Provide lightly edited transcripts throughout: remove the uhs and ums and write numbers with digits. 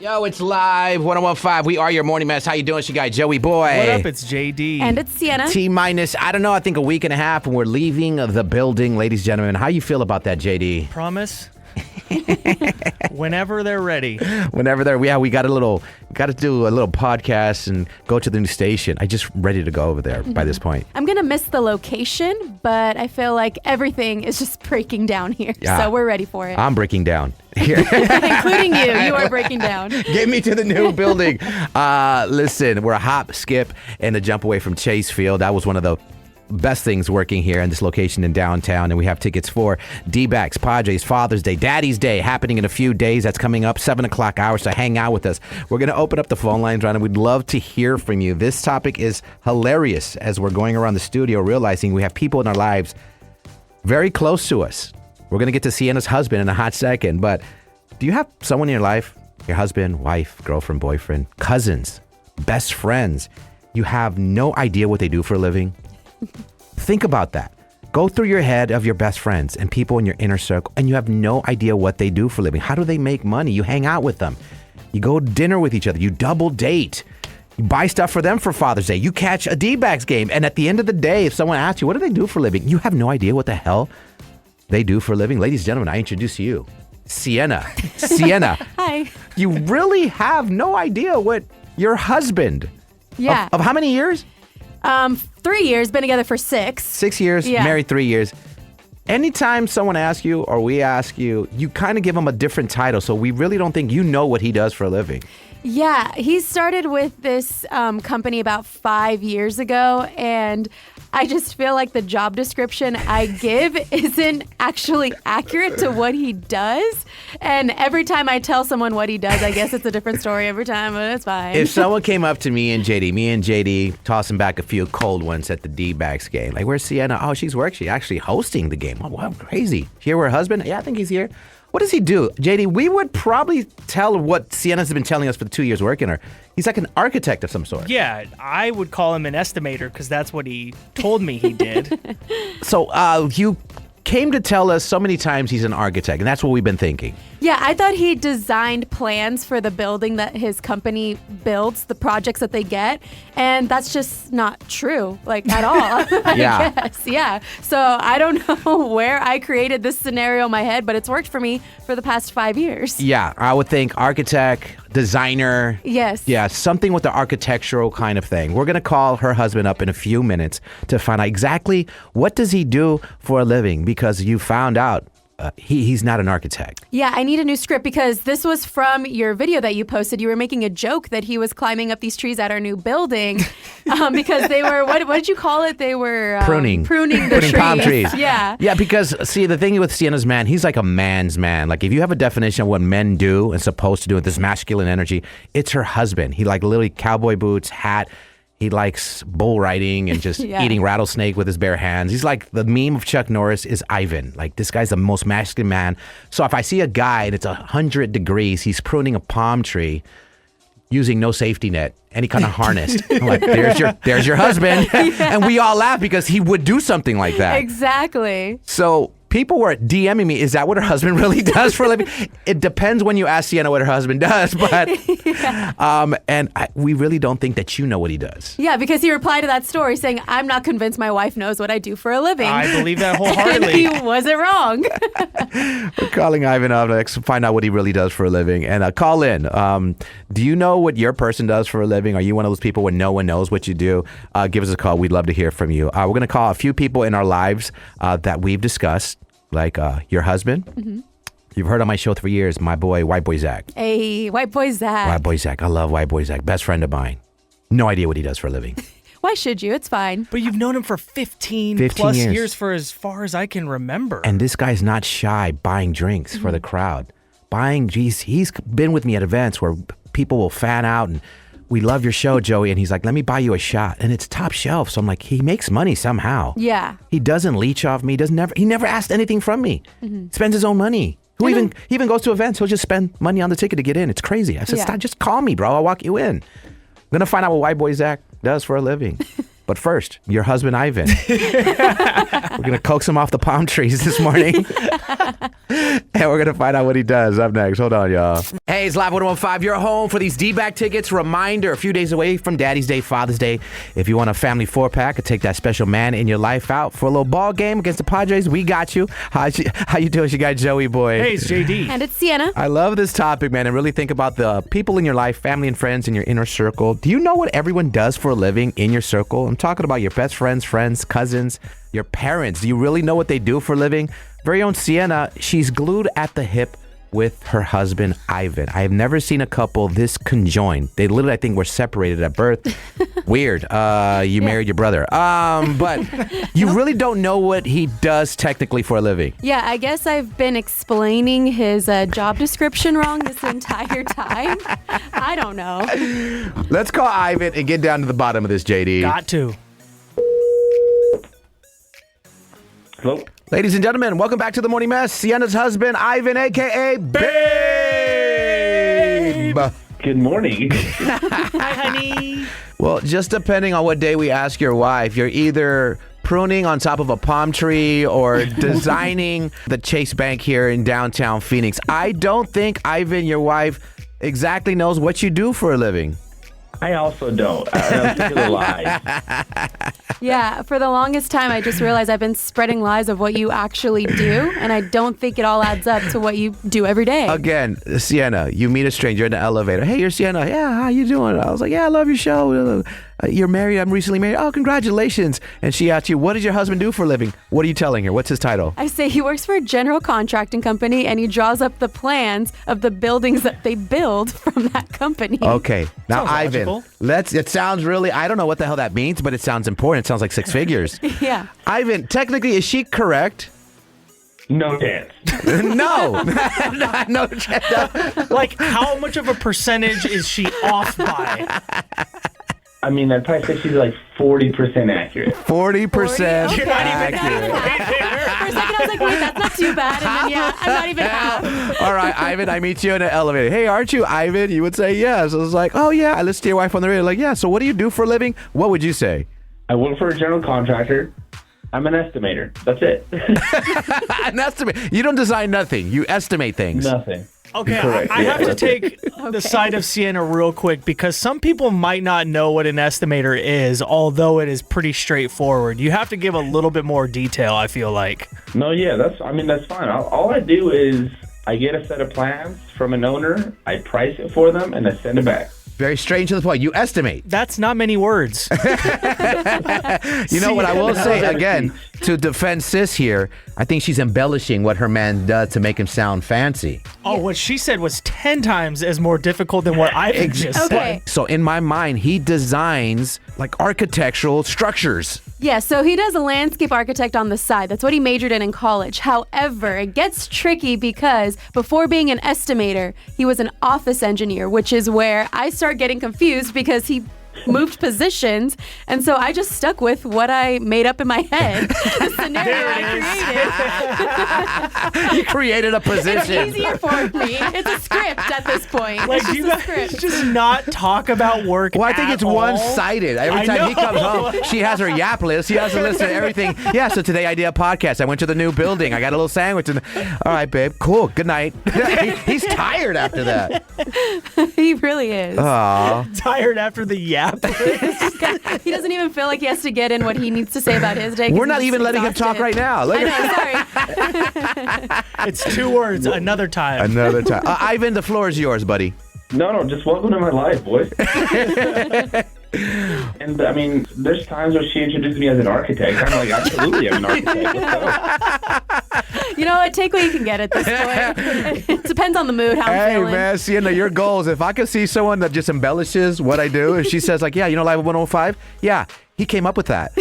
Yo, it's live, 101.5. We are your morning mess. How you doing? It's your guy, Joey Boy. What up? It's JD. And it's Sienna. T-minus, I don't know, I think a week and a half, and we're leaving the building. Ladies and gentlemen, how you feel about that, JD? Promise? Whenever they're ready. Whenever they're, we got to do a little podcast and go to the new station. I just ready to go over there by this point. I'm going to miss the location, but I feel like everything is just breaking down here. Yeah. So we're ready for it. I'm breaking down. Including you. You are breaking down. Get me to the new building. Listen, we're a hop, skip, and a jump away from Chase Field. That was one of the best things working here in this location in downtown. And we have tickets for D-backs, Padres, Father's Day, Daddy's Day happening in a few days. That's coming up, 7 o'clock hours to hang out with us. We're going to open up the phone lines, Ron, and we'd love to hear from you. This topic is hilarious as we're going around the studio realizing we have people in our lives very close to us. We're going to get to Sienna's husband in a hot second, but do you have someone in your life, your husband, wife, girlfriend, boyfriend, cousins, best friends, you have no idea what they do for a living? Think about that. Go through your head of your best friends and people in your inner circle, and you have no idea what they do for a living. How do they make money? You hang out with them. You go to dinner with each other. You double date. You buy stuff for them for Father's Day. You catch a D-backs game. And at the end of the day, if someone asks you, what do they do for a living? You have no idea what the hell they do for a living. Ladies and gentlemen, I introduce you, Sienna. Sienna. Hi. You really have no idea what your husband, Yeah. of how many years? 3 years, been together for 6. 6 years, Yeah. married 3 years. Anytime someone asks you or we ask you, you kind of give him a different title. So we really don't think you know what he does for a living. Yeah, he started with this company about 5 years ago, and I just feel like the job description I give isn't actually accurate to what he does. And every time I tell someone what he does, I guess it's a different story every time, but it's fine. If someone came up to me and JD tossing back a few cold ones at the D-backs game, like, where's Sienna? Oh, she's actually hosting the game. Oh, wow, crazy. Here with her husband? Yeah, I think he's here. What does he do? JD, we would probably tell what Sienna's been telling us for the 2 years working her. He's like an architect of some sort. Yeah, I would call him an estimator because that's what he told me he did. So you came to tell us so many times he's an architect, and that's what we've been thinking. Yeah, I thought he designed plans for the building that his company builds, the projects that they get, and that's just not true, like, at all. Yeah. I guess, yeah. So I don't know where I created this scenario in my head, but it's worked for me for the past 5 years. Yeah, I would think architect, designer. Yes. Yeah, something with the architectural kind of thing. We're going to call her husband up in a few minutes to find out exactly what does he do for a living, because you found out he's not an architect. Yeah, I need a new script because this was from your video that you posted. You were making a joke that he was climbing up these trees at our new building because they were, what did you call it? They were Pruning the trees. palm trees. Yeah. Yeah, because see, the thing with Sienna's man, he's like a man's man. Like, if you have a definition of what men do and supposed to do with this masculine energy, it's her husband. He like literally cowboy boots, hat. He likes bull riding and just Yeah. eating rattlesnake with his bare hands. He's like the meme of Chuck Norris is Ivan. Like, this guy's the most masculine man. So if I see a guy and it's 100 degrees, he's pruning a palm tree using no safety net, any kind of harness. I'm like, there's your husband. Yeah. And we all laugh because he would do something like that. Exactly. So people were DMing me, is that what her husband really does for a living? It depends when you ask Sienna what her husband does, but Yeah. we really don't think that you know what he does. Yeah, because he replied to that story saying, I'm not convinced my wife knows what I do for a living. I believe that and wholeheartedly. he wasn't wrong. We're calling Ivan up next to find out what he really does for a living. And call in. Do you know what your person does for a living? Are you one of those people when no one knows what you do? Give us a call. We'd love to hear from you. We're going to call a few people in our lives that we've discussed, like your husband. Mm-hmm. You've heard on my show for years, my boy, White Boy Zach. Hey, white boy Zach. White Boy Zach. I love White Boy Zach. Best friend of mine. No idea what he does for a living. Why should you? It's fine. But you've known him for 15 plus years for as far as I can remember. And this guy's not shy buying drinks for the crowd. He's been with me at events where people will fan out and we love your show, Joey. And he's like, let me buy you a shot. And it's top shelf. So I'm like, he makes money somehow. Yeah. He doesn't leech off me. He never asked anything from me. Mm-hmm. Spends his own money. He even goes to events. He'll just spend money on the ticket to get in. It's crazy. I said, stop, just call me, bro. I'll walk you in. I'm going to find out what White Boy Zach does for a living. But first, your husband, Ivan. We're going to coax him off the palm trees this morning. And we're going to find out what he does up next. Hold on, y'all. Hey, it's Live 105. You're home for these D-back tickets. Reminder, a few days away from Daddy's Day, Father's Day. If you want a family 4-pack or take that special man in your life out for a little ball game against the Padres, we got you. How you doing? It's your guy, Joey Boy. Hey, it's JD. And it's Sienna. I love this topic, man, and really think about the people in your life, family and friends in your inner circle. Do you know what everyone does for a living in your circle? I'm talking about your best friends, cousins, your parents. Do you really know what they do for a living? Very own Sienna, she's glued at the hip with her husband, Ivan. I have never seen a couple this conjoined. They literally, I think, were separated at birth. Weird. You married your brother. But you really don't know what he does technically for a living. Yeah, I guess I've been explaining his job description wrong this entire time. I don't know. Let's call Ivan and get down to the bottom of this, JD. Got to. Hello? Ladies and gentlemen, welcome back to The Morning Mess. Sienna's husband, Ivan, a.k.a. Babe. Good morning. Hi, honey. Well, just depending on what day we ask your wife, you're either pruning on top of a palm tree or designing the Chase Bank here in downtown Phoenix. I don't think Ivan, your wife, exactly knows what you do for a living. I also don't. I'm sick of the lies. Yeah, for the longest time, I just realized I've been spreading lies of what you actually do, and I don't think it all adds up to what you do every day. Again, Sienna, you meet a stranger in the elevator. Hey, you're Sienna. Yeah, how you doing? I was like, yeah, I love your show. You're married. I'm recently married. Oh, congratulations. And she asked you, what does your husband do for a living? What are you telling her? What's his title? I say he works for a general contracting company, and he draws up the plans of the buildings that they build from that company. Okay. Now, Sounds Ivan, logical. it sounds really, I don't know what the hell that means, but it sounds important. It sounds like 6 figures. Yeah. Ivan, technically, is she correct? No chance. No. No chance. Like, how much of a percentage is she off by? I mean, I'd probably say she's like 40% accurate. 40% Okay. You're not even accurate. halfway For a second, I was like, wait, that's not too bad. And then, yeah, I'm not even half. All right, Ivan, I meet you in an elevator. Hey, aren't you Ivan? You would say yes. I was like, oh, yeah. I listen to your wife on the radio. Like, yeah. So what do you do for a living? What would you say? I work for a general contractor. I'm an estimator. That's it. An estimate. You don't design nothing. You estimate things. Nothing. Okay, Correct, I yeah. have to take the side of Sienna real quick because some people might not know what an estimator is, although it is pretty straightforward. You have to give a little bit more detail, I feel like. No, yeah, that's fine. All I do is I get a set of plans from an owner, I price it for them, and I send it back. Very straight to the point. You estimate. That's not many words. You know what I will say, again, to defend Sis here, I think she's embellishing what her man does to make him sound fancy. Oh, what she said was 10 times as more difficult than what I just said. Okay. So in my mind, he designs like architectural structures. Yeah, so he does a landscape architect on the side. That's what he majored in college. However, it gets tricky because before being an estimator, he was an office engineer, which is where I start getting confused because he moved positions, and so I just stuck with what I made up in my head. The scenario I created. You created a position. It's easier for me. It's a script at this point. Like, It's do you just a guys script. just not talk about work Well, I think at it's all? one-sided. Every I time he know. comes home, she has her yap list. She has to listen to everything. Yeah, so today I did a podcast. I went to the new building. I got a little sandwich. And all right, babe. Cool. Good night. He's tired after that. He really is. Aw. Tired after the yap. He doesn't even feel like he has to get in what he needs to say about his day. 'cause We're not he's even letting him exhausted. talk right now. Look I at know, sorry. It's 2 words, another time. another time. Ivan, the floor is yours, buddy. No, just welcome to my life, boys. And I mean, there's times where she introduced me as an architect. I'm like, absolutely, I'm an architect. Let's go. You know what? Take what you can get at this point. It depends on the mood, how I'm Hey, feeling. man, Sienna, your goals. If I could see someone that just embellishes what I do, and she says, like, yeah, you know, Live 105? Yeah, he came up with that.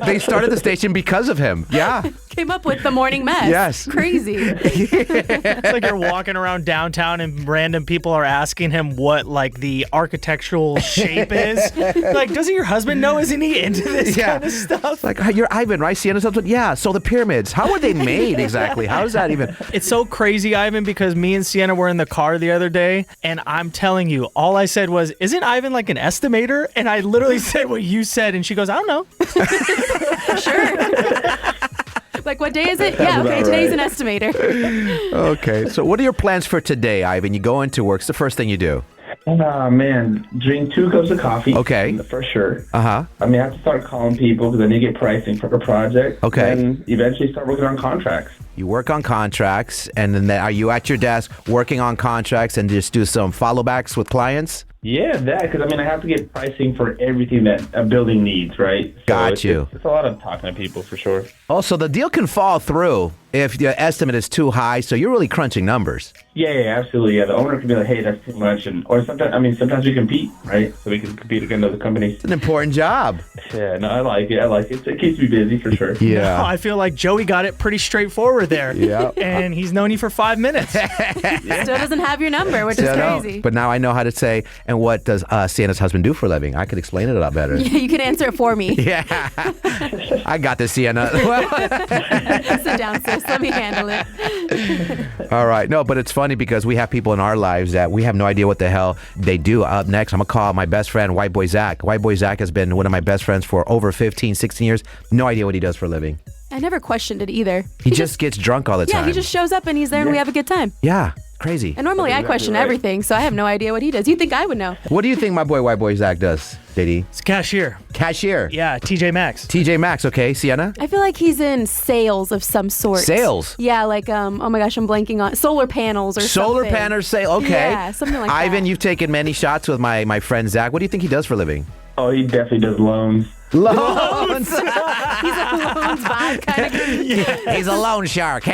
They started the station because of him. Yeah. Came up with the morning mess. Yes. Crazy. It's like you're walking around downtown and random people are asking him what like the architectural shape is. Like, doesn't your husband know? Isn't he into this kind of stuff? Like, you're Ivan, right? Sienna's husband? Yeah. So the pyramids, how were they made exactly? How is that even? It's so crazy, Ivan, because me and Sienna were in the car the other day, and I'm telling you, all I said was, isn't Ivan like an estimator? And I literally said what what you said, and she goes, I don't know. Sure. Like, what day is it? Yeah, okay, today's an estimator. Okay. So what are your plans for today, Ivan? You go into work. What's the first thing you do? Man, drink 2 cups of coffee. Okay. For sure. Uh-huh. I mean, I have to start calling people because I need to get pricing for a project. Okay. And eventually start working on contracts. You work on contracts, and then are you at your desk working on contracts and just do some follow-backs with clients? Yeah, that, because I mean, I have to get pricing for everything that a building needs, right? So Got you. It's a lot of talking to people for sure. Also, the deal can fall through if the estimate is too high, so you're really crunching numbers. Yeah, absolutely. Yeah, the owner can be like, hey, that's too much. Or sometimes we compete, right? So we can compete against other companies. It's an important job. Yeah, no, I like it. It keeps me busy for sure. No, I feel like Joey got it pretty straightforward there. Yeah. And he's known you for 5 minutes. Still doesn't have your number, which is crazy. But now I know how to say, and what does Sienna's husband do for a living? I could explain it a lot better. Yeah, you can answer it for me. Yeah. I got this, Sienna. Sit down, sis. Let me handle it. All right. No, but it's funny because we have people in our lives that we have no idea what the hell they do. Up next, I'm going to call my best friend, White Boy Zach. White Boy Zach has been one of my best friends for over 15, 16 years. No idea what he does for a living. I never questioned it either. He just gets drunk all the time. Yeah, he just shows up and he's there and we have a good time. Yeah. Crazy. And normally I question everything, so I have no idea what he does. You'd think I would know. What do you think my boy, White Boy Zach, does, JD? It's cashier. Cashier. Yeah, TJ Maxx. TJ Maxx, okay. Sienna? I feel like he's in sales of some sort. Sales? Yeah, like, oh my gosh, I'm blanking on solar panels or Solar something. panels sale, okay. Yeah, something like Ivan, that. you've taken many shots with my friend Zach. What do you think he does for a living? Oh, he definitely does loans. Loans. He's a loans vibe kind of guy. He's a loan shark.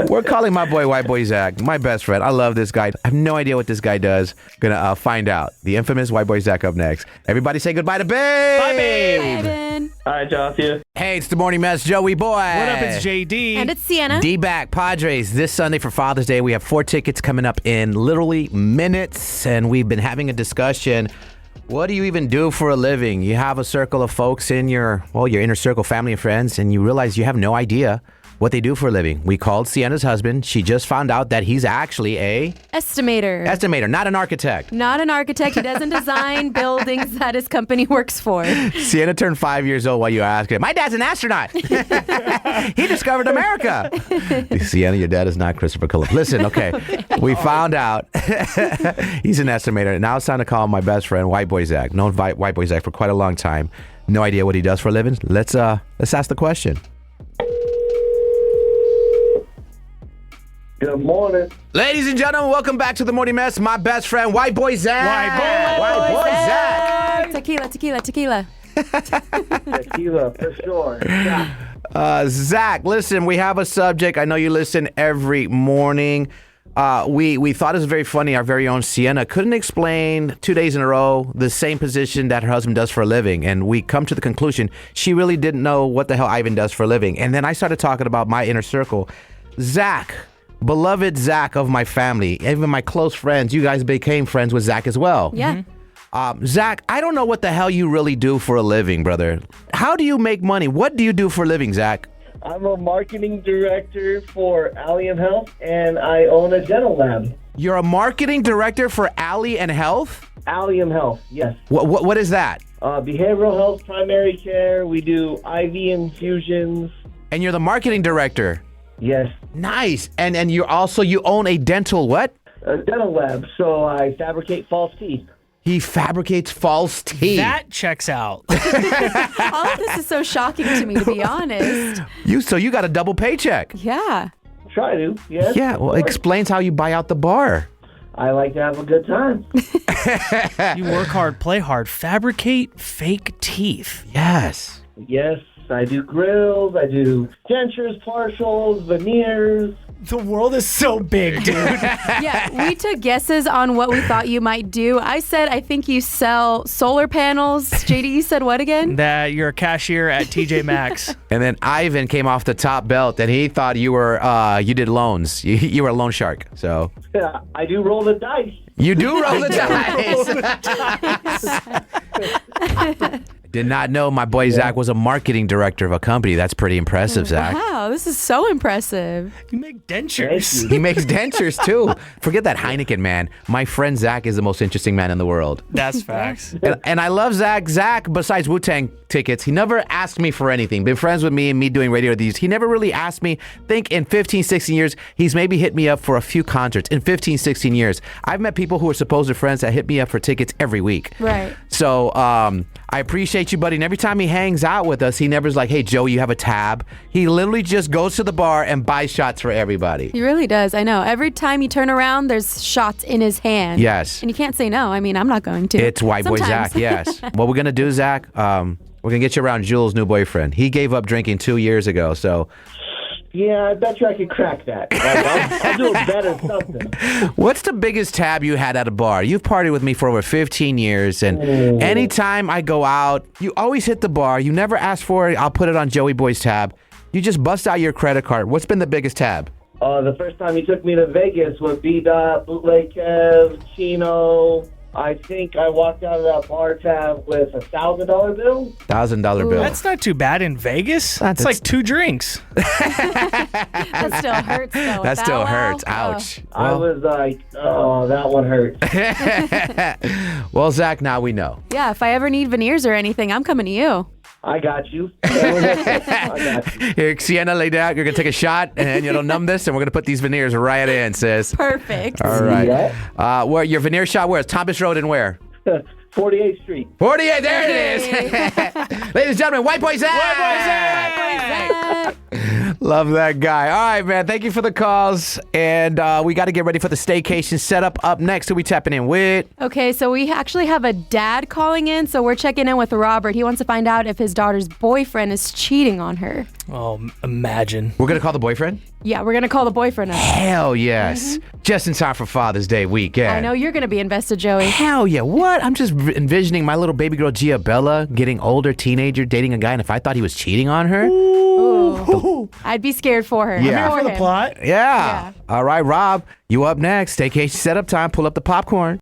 We're calling my boy White Boy Zach, my best friend. I love this guy. I have no idea what this guy does. Gonna find out. The infamous White Boy Zach up next. Everybody say goodbye to Babe. Bye, babe. Ivan. All right, y'all. See you. Hey, it's the Morning Mess, Joey boy. What up, it's JD. And it's Sienna. D-back Padres this Sunday for Father's Day. We have 4 tickets coming up in literally minutes, and we've been having a discussion. What do you even do for a living? You have a circle of folks in your inner circle, family and friends, and you realize you have no idea what they do for a living. We called Sienna's husband. She just found out that he's actually a Estimator. not an architect. Not an architect. He doesn't design buildings that his company works for. Sienna turned 5 years old while you were asking. My dad's an astronaut. He discovered America. Sienna, your dad is not Christopher Columbus. Listen, okay. We found out he's an estimator. Now it's time to call my best friend, White Boy Zach. Known White Boy Zach for quite a long time. No idea what he does for a living. Let's ask the question. Good morning. Ladies and gentlemen, welcome back to the Morning Mess. My best friend, White Boy Zach. White Boy Zach. Tequila. Tequila, for sure. Yeah. Zach, listen, we have a subject. I know you listen every morning. We thought it was very funny. Our very own Sienna couldn't explain 2 days in a row the same position that her husband does for a living. And we come to the conclusion she really didn't know what the hell Ivan does for a living. And then I started talking about my inner circle. Zach, beloved Zach of my family, even my close friends, you guys became friends with Zach as well. Yeah. Zach, I don't know what the hell you really do for a living, brother. How do you make money? What do you do for a living, Zach? I'm a marketing director for Allium Health, and I own a dental lab. You're a marketing director for Alley and Health? Allium Health, yes. What is that? Behavioral health, primary care. We do IV infusions. And you're the marketing director. Yes. Nice. And you own a dental what? A dental lab, so I fabricate false teeth. He fabricates false teeth. That checks out. All of this is so shocking to me, to be honest. You got a double paycheck. Yeah. Try to, yes. Yeah, well, explains how you buy out the bar. I like to have a good time. You work hard, play hard, fabricate fake teeth. Yes. Yes, I do grills, I do dentures, partials, veneers. The world is so big, dude. Yeah, we took guesses on what we thought you might do. I said, I think you sell solar panels. JD, you said what again? That you're a cashier at TJ Maxx. And then Ivan came off the top belt, and he thought you were you did loans. You were a loan shark. So Yeah, I do roll the dice. you do roll the dice. Did not know my boy Zach was a marketing director of a company. That's pretty impressive, Zach. Wow, this is so impressive. You make dentures. He makes dentures too. Forget that Heineken, man. My friend Zach is the most interesting man in the world. That's facts. And I love Zach. Zach, besides Wu-Tang tickets, he never asked me for anything. Been friends with me and me doing radio these. He never really asked me. Think in 15, 16 years, he's maybe hit me up for a few concerts. In 15, 16 years, I've met people who are supposed friends that hit me up for tickets every week. Right. So I appreciate you, buddy. And every time he hangs out with us, he never's like, hey, Joey, you have a tab. He literally just goes to the bar and buys shots for everybody. He really does. I know. Every time you turn around, there's shots in his hand. Yes. And you can't say no. I mean, I'm not going to. It's white boy Sometimes. Zach, yes. What we're going to do, Zach, we're going to get you around Jules' new boyfriend. He gave up drinking 2 years ago, so... Yeah, I bet you I could crack that. I'll do it better something. What's the biggest tab you had at a bar? You've partied with me for over 15 years, and anytime I go out, you always hit the bar. You never ask for it. I'll put it on Joey Boy's tab. You just bust out your credit card. What's been the biggest tab? The first time you took me to Vegas with B-Dot, Bootleg Kev, Chino. I think I walked out of that bar tab with $1,000 bill. $1,000 bill. That's not too bad in Vegas. That's like 2 drinks. That still hurts, though. That still Wow. hurts. Ouch. I was like, oh, that one hurts. Well, Zach, now we know. Yeah, if I ever need veneers or anything, I'm coming to you. I got you. I got you. Here, Sienna, lay down. You're going to take a shot, and it'll numb this, and we're going to put these veneers right in, sis. Perfect. All right. Yeah. Where your veneer shot? Where? Thomas Road and where? 48th Street. 48. There it is. Ladies and gentlemen, White Boy Zach. Zach. Love that guy. All right, man. Thank you for the calls. And we got to get ready for the staycation setup up next. Who we tapping in with? Okay, so we actually have a dad calling in, so we're checking in with Robert. He wants to find out if his daughter's boyfriend is cheating on her. Oh, imagine. We're going to call the boyfriend? Yeah, we're going to call the boyfriend up. Hell yes. Just in time for Father's Day weekend. I know you're going to be invested, Joey. Hell yeah. What? I'm just envisioning my little baby girl, Gia Bella, getting older, teenager, dating a guy, and if I thought he was cheating on her? Ooh. I'd be scared for her. Yeah. For For the him. plot. Yeah. All right, Rob, you up next. Staycation setup time. Pull up the popcorn.